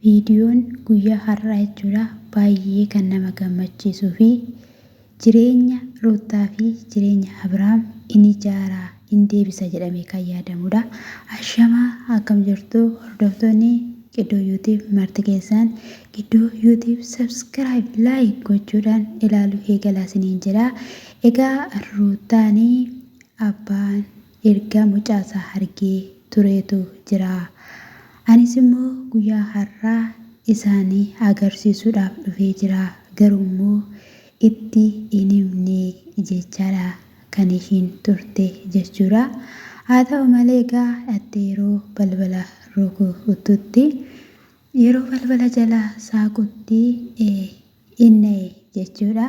Viidiyoon guyyaa har'aa jechuudha baay'ee kan nama gammachiisuu fi jireenya Ruutaa fi jireenya Abrahaam inni ijaaraa inni deebisa jedhamee kan yaadamudha. Ashamaa akkam jirtu hordoftoonni Qiddoo YouTube marti keessan Qiddoo YouTube subscribe like gochuudhaan ilaaluu eegalaa isiniin jira. Egaa Ruutaan abbaan erga mucaasaa argee tureetu jira. Anis immoo guyyaa har'aa isaanii agarsiisuudhaaf dhufee jira. Garuu immoo itti hin himne jechaadha kan ishiin turte jechuudha. Haa ta'u malee egaa yeroo balbala rukututti yeroo balbala jala saaqutti inni jechuudha.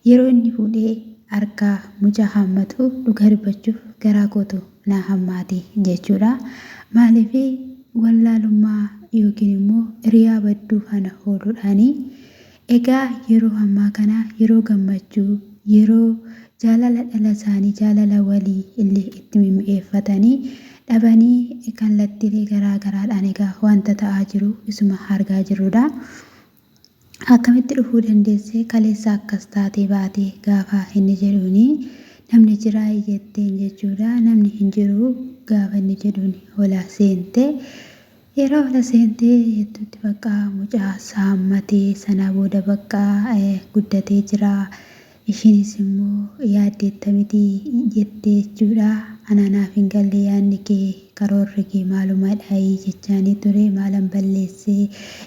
Yeroo inni fuudhee harkaa mucaa hammatu dhugaa dubbachuuf garaa kootu na hammaati jechuudha. Maaliif wallaalummaa yookiin immoo hiriyaa badduu kana ooluudhaanii egaa yeroo ammaa kana yeroo gammachuu yeroo jaalala dhala isaanii jaalala walii illee itti mimmi'eeffatanii dhabanii kallattiilee garaa garaadhaan egaa wanta ta'aa jiru isuma argaa jirrudha. Akkamitti dhufuu dandeesse kaleessa akkas taatee baatee gaafa inni jedhuuni namni jiraa jetteen jechuudha. Namni hin jiru gaafa inni jedhuun hola seente yeroo hola seentee jettutti bakka mucaa saammatee sana booda bakka guddatee jira. Ishiinis immoo yaaddeettamiti jettee jechuudha. Anaanaaf hin galle yaadni kee karoorri kee maalumaadha jechaanii ture maalan balleessee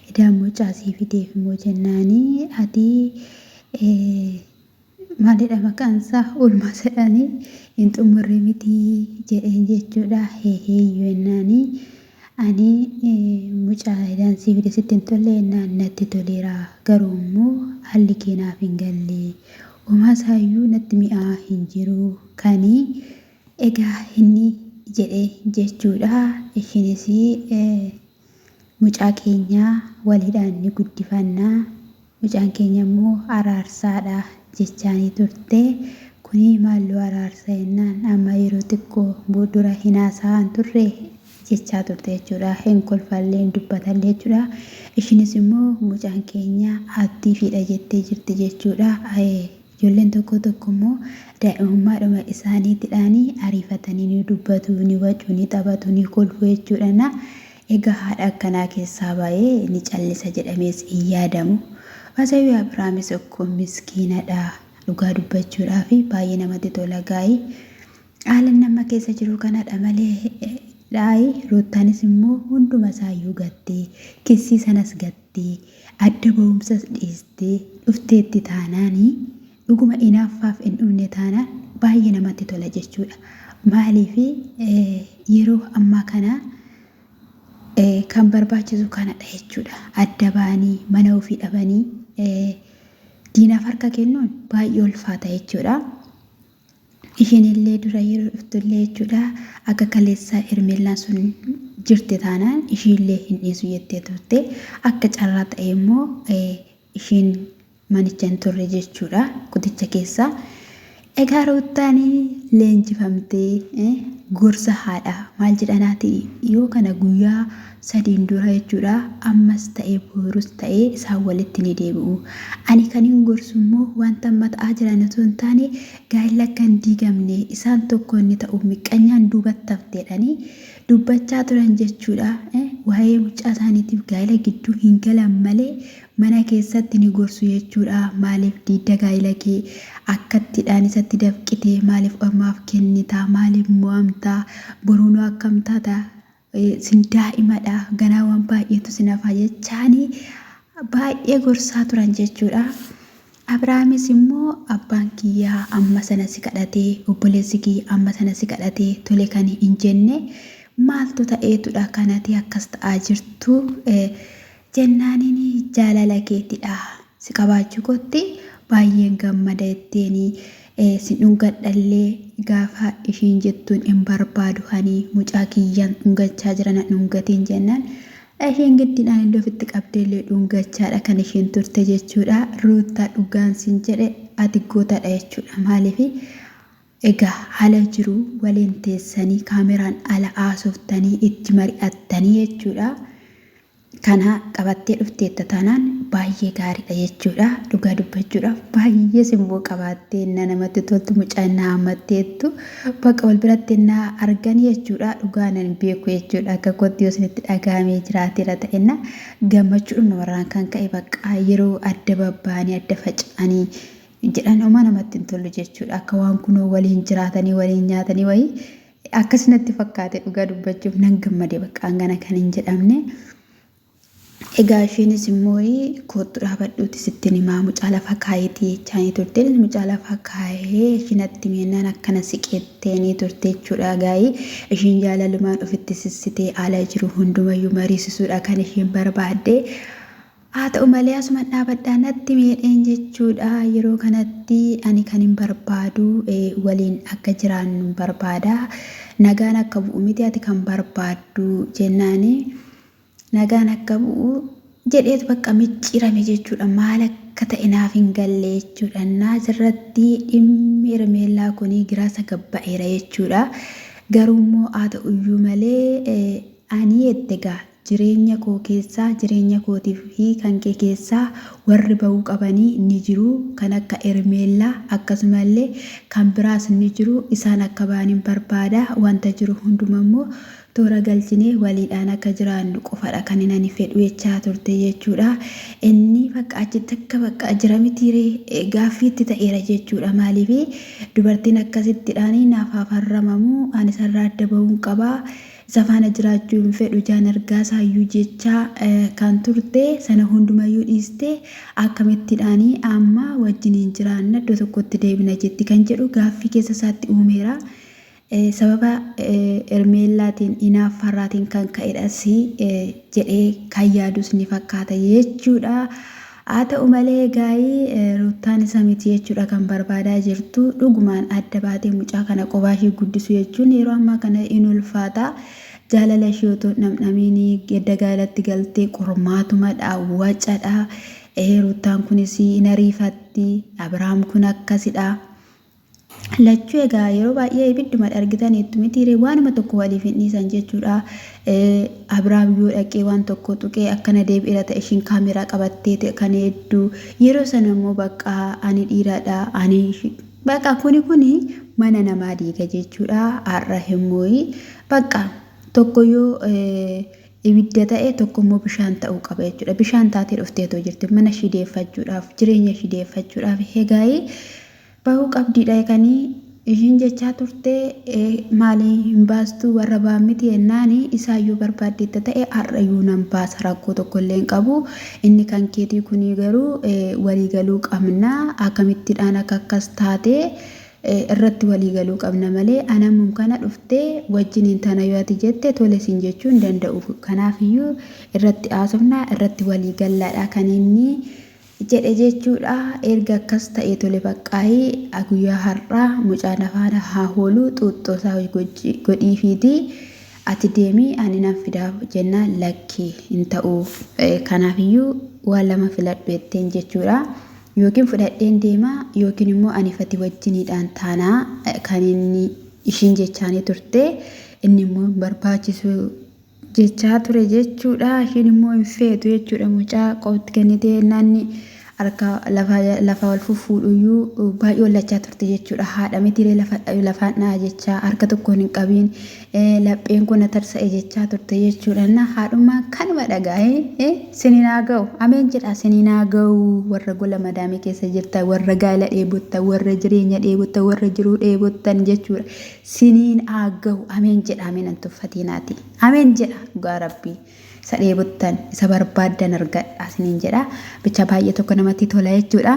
edaan mucaa sii fideef immoo jennaanii ati maalidha maqaan isaa oolmaa jedhanii hin xumurre miti jedheen jechuudha. Heeyyuu jennaanii ani mucaa edaan sii fide sitti hin tolle jennaan natti toleera garuu immoo haalli kee naaf hin galle uumaa isaayyuu natti mi'aa hin jiru kanii egaa inni jedhe jechuudha. Ishiinis mucaa keenya waliidhaan ni guddifannaa mucaan keenya immoo araarsaadha jechaanii turte. Kuni maalloo araarsa jennaan amma yeroo xiqqoo dura hin haasa'an turre jechaa turte jechuudha. Hin kolfallee hin dubbatallee jechuudha. Ishiinis immoo mucaan keenya attiifidha jettee jirti jechuudha. Ijoolleen tokko immoo daa'imummaadhuma isaaniitidhaanii ariifatanii ni dubbatu ni wacu ni taphatu ni kolfu jechuudha. Egaa haadha akkanaa keessaa baay'ee ni callisa jedhamees hin yaadamu. Waaqayyo Abrahaamis akkoo miskiinadha dhugaa dubbachuudhaa fi baay'ee namatti tola gaa'ii haala nama keessa jiru kanadha malee Ruutaanis immoo hunduma isaayyuu gattee kissii sanas gattee adda ba'umsas dhiistee dhufteetti taanaanii dhuguma inaaffaaf hin dhumne taanaan baay'ee namatti tola jechuudha. Maaliif yeroo ammaa kana kan barbaachisu kanadha jechuudha. Adda ba'anii mana ofii dhabanii diinaaf harka kennuun baay'ee ulfaata jechuudha. Ishiin illee dura yeroo dhuftullee jechuudha akka kaleessaa Hermeellaan sun jirte taanaan ishiillee hin dhiisu jettee turte. Akka carraa ta'e immoo ishiin manicha hin turre jechuudha kuticha keessa. Egaa Ruutaan leenjifamtee gorsa haadha maal jedhanaati yoo kana guyyaa sadiin dura jechuudha. Ammas ta'ee boorus ta'ee isaan walitti ni deebi'u. Ani kan hin gorsu immoo wanta amma ta'aa jiran osoo hin taane gaa'ela akka hin diigamne isaan tokko inni ta'uuf miqqanyaan duubatti hafteedhanii dubbachaa turan jechuudha. Waa'ee mucaa isaaniitiif gaa'ela gidduu hin galan malee mana keessatti ni gorsu jechuudha. Maaliif diidda gaa'ela kee akkattidhaan isatti dafqitee maaliif ormaaf kennitaa maaliif mo'amtaa boruunoo akkam taata sin daa'imadha ganaa waan baay'eetu sin hafaa jechaanii baay'ee gorsaa turan jechuudha. Abrahaamis immoo abbaan kiyyaa amma sana si kadhatee obboleessi kiyya amma sana si kadhatee tole kan hin jenne maaltu ta'eetudha kanati akkas ta'aa jirtu jennaaniin jaalala keetidha si qabaachuu kootti baay'een gammada jetteeni si dhungadhallee gaafa ishiin jettuun hin barbaadu hani mucaa kiyyaan dhungachaa jiran dhungatiin jennaan ishiin giddiidhaan illee ofitti qabdeellee dhungachaadha kan ishiin turte jechuudha. Ruutaa dhugaan sin jedhe ati gootadha jechuudha. Maaliif egaa haala jiru waliin teessanii kaameraan ala haasoftanii itti mari'attanii jechuudha. kana qabattee dhufteetta taanaan baay'ee gaariidha jechuudha. Dhugaa dubbachuudhaaf baay'ee simboo qabaattee namatti toltu mucaan naammatteettu bakka wal biratti argan jechuudha. Dhugaa nan beeku jechuudha. Akka kootti yoo isinitti dhagahamee jiraateera ta'enna gammachuudhuma warraan kan ka'e bakka yeroo adda babbaanii adda faca'anii jedhan oma namatti hin tollu jechuudha. Akka waan kunoo waliin jiraatanii waliin nyaatanii wayii akkasumatti fakkaate dhugaa dubbachuuf nan gammade bakka hangana kan hin jedhamne. Egaa isheenis immoo kootu dhaabadhuuti sittiin himaa mucaa lafa kaayetii jechaanii turte. Mucaa lafa kaayee ishinatti meenaan akkana siqeetteenii turte jechuudha. Gaa'ii ishiin jaalalumaan ofitti sissitee ala jiru hundumayyuu mariisisuudha kan ishiin barbaadde. Haa ta'u malee asuma dhaabadhaa natti miidheen jechuudha. Yeroo kanatti ani kan hin barbaadu waliin akka jiraannu barbaada. Nagaan akka bu'u miti ati kan barbaaddu jennaani. Nagaan akka bu'u jedheetu bakka micciirame jechuudha. Maal akka ta'e naaf hin galle jechuudha. Naasirratti dhimmi Hermeellaa kunii giraasa gabba'eera jechuudha. Garuu immoo haa ta'uyyuu malee ani egaa jireenya koo keessaa jireenya kootii fi kan kee keessaa warri bahuu qabanii ni jiru. Kan akka Hermeellaa akkasumallee kan biraas ni jiru. Isaan akka ba'aniin barbaada. Wanta jiru hunduma immoo toora galchinee waliidhaan akka jiraannu qofadha kan inni fedhu jechaa turte jechuudha. Inni bakka achitti akka bakka jira mitiiree gaaffiitti ta'eera jechuudha. Maaliif dubartiin akkasittidhaan naaf afarramamu ani sarara adda bahuun qabaa. Isa faana jiraachuu hin fedhu jaan argaa saayyuu jechaa kan turte sana hundumayyuu dhiiste akkamittidhaan amma wajjiniin jiraanna iddoo tokkotti deebina jetti kan jedhu gaaffii keessa isaatti uumeera. Sababa Hermeellaatiin inaaffarraatiin kan ka'edhas jedhee kan yaadus ni fakkaata jechuudha. Haa ta'u malee gaa'ii Ruuttaan isa miti jechuudha kan barbaadaa jirtu. Dhugumaan adda baatee mucaa kana qophaa ishee guddisu jechuun yeroo ammaa kana in ulfaata. Jaalala ishee otoo namnamiin gedda gaalatti galtee qormaatumadha wacadha. Ruuttaan kunis in ariifatti. Abiraam kun akkasidha. Lachuu egaa yeroo baay'ee ibidduma argitaniitu mitiiree waanuma tokko waliif hin dhiisan jechuudha. Abiraam yoo dhaqee waan tokko tuqee akkana deebi'eera ta'e ishiin kaameraa qabattee kan hedduu yeroo sana immoo bakka ani dhiiradha ani bakka kuni mana namaa diiga jechuudha. Har'a immoo bakka tokko yoo ibidda ta'e tokko immoo bishaan ta'uu qaba jechuudha. Bishaan taatee dhufteetoo jirti mana shideeffachuudhaaf jireenya shideeffachuudhaaf egaa bahuu qabdiidha kanii ishiin jechaa turte maalii hin baastu warra ba'an miti jennaani isaayyuu barbaaddeetta ta'e har'ayyuu nan baasa rakkoo tokkollee hin qabu. Inni kan keetii kunii garuu waliigaluu qabna akkamittidhaan akka akkas taate irratti waliigaluu qabna malee anamuun kana dhuftee wajjiniin tana yoo ati jette tole siin jechuu hin danda'u. Kanaafiyyuu irratti haasofnaa irratti waliigallaadha kan inni jedhe jechuudha. Erga akkas ta'e tole baqqaayii guyyaa har'aa mucaan afaan haa hoolu xuuxxoosaa godhiifiiti ati deemii ani nan fidaaf jennaan lakkii hin ta'u. Kanaafiyyuu waan lama filadhu jetteen jechuudha. Yookiin fudhadheen deemaa yookiin immoo ani fati wajjiniidhaan taanaa kan inni ishiin jechaanii turte inni immoo barbaachisu jechaa ture jechuudha. Ishiin immoo hin feetu jechuudha. Mucaa qofti kennitee naanni harka lafa wal fuudhuyyuu baay'ee ollachaa turte jechuudha. Haadha mitiiree lafaan dhaa jechaa harka tokkoon hin qabiin lapheen kun tarsa'e jechaa turte jechuudha. Na haadhummaan kanuma dhagaa'ee siniin haa ga'u ameen jedha siniin haa ga'u warra gola madaamii keessa jirtan warra gaala dheebottan warra jireenya dheebottan warra jiruu dheebottan jechuudha. Siniin haa ga'u ameen jedha ameen an tuffatiinaati ameen jedha dhugaa rabbii. Isa dheebottan isa barbaaddan argadha siniin jedha bicha baay'ee tokko namatti tola jechuudha.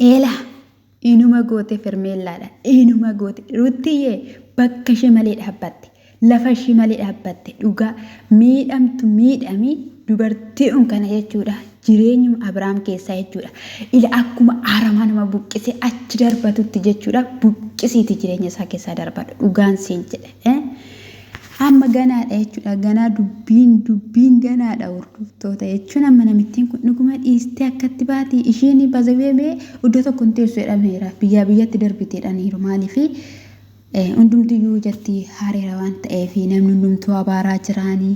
Eela inuma goote Hermeellaadha inuma goote Ruuttiyyee bakka ishee malee dhaabbatte lafa ishee malee dhaabbatte dhugaa miidhamtu miidhamii dubartiin kana jechuudha. Jireenyuma Abiraam keessaa jechuudha. Ila akkuma aramaa nama buqqisee achi darbatutti jechuudha. Buqqisiiti jireenya isaa keessaa darbadhu dhugaan siin jedhe. Amma ganaadha jechuudha. Ganaa dubbiin ganaadha hordoftoota jechuun amma namittiin kun dhuguma dhiistee akkatti baati ishiin bazabeebee iddoo tokko hin teessu jedhameera. Biyyaa biyyatti darbiteedhaniiru maaliif hundumtiyyuu jatti hariira waan ta'eef namni hundumtuu abaaraa jiraanii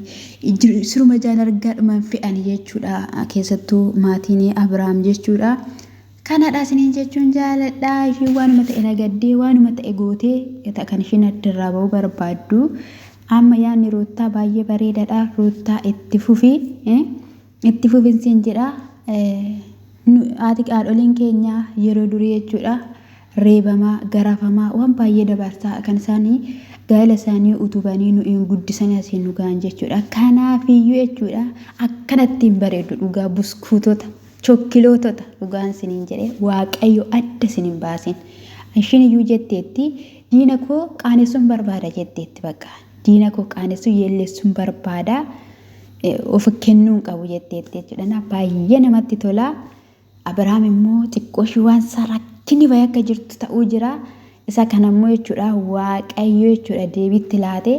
siruma jaan argaadhumaan fe'anii jechuudha keessattuu maatiin Abrahaam jechuudha. Kanadha isiniin jechuun jaaladha isheen waanuma ta'e nagaddee waanuma ta'e gootee kan isheen addarraa ba'uu barbaaddu amma yaanni Ruuttaa baay'ee bareedaadha. Ruuttaa itti fufinsiin jedha. Haati haadholiin keenya yeroo durii jechuudha reebamaa garafamaa waan baay'ee dabarsaa kan isaanii gaa'ela isaanii utubanii nuyi guddisanii asiin dhugaan jechuudha. Kanaafiyyuu jechuudha akkanattiin bareedu dhugaa buskuutota chokkilootota dhugaan isiniin jedhee waaqayyo adda isiniin baasin. Ishiin iyyuu jetteetti diina koo qaanessuun barbaada jetteetti bakka diina koo qaanessuun yeelleessuun barbaada of kennuun qabu jetteetti jechuudha. Baay'ee namatti tola. Abrahaam immoo xiqqoo ishee waan rakkinni bayii akka jirtu ta'uu jira. Isa kanammoo jechuudha waaqayyo jechuudha deebiitti laatee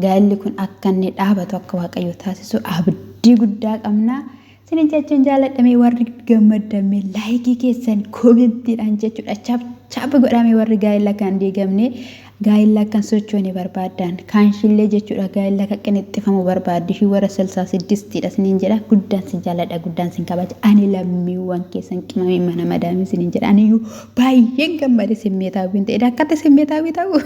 gaa'elli kun akka inni dhaabatu akka waaqayyo taasisu abdii guddaa qabna. Isiniin jechuun jaaladhamee warri gammadame laayikii keessan koomentiidhaan jechuudha chaap godhamee warri gaa'ela kan diigamne gaa'ela kan sochoone barbaadan kaanshillee jechuudha gaa'ela kan qinixxifamu barbaaddi fi warra 66dha isiniin jedha guddaan sin jaaladha guddaan sin kabaja ani lammiiwwan keessan qimamee mana madaamii isiniin jedha aniyyuu baay'een gammade simmeetaawwiin ta'edha akkatti simmeetaawwii ta'u.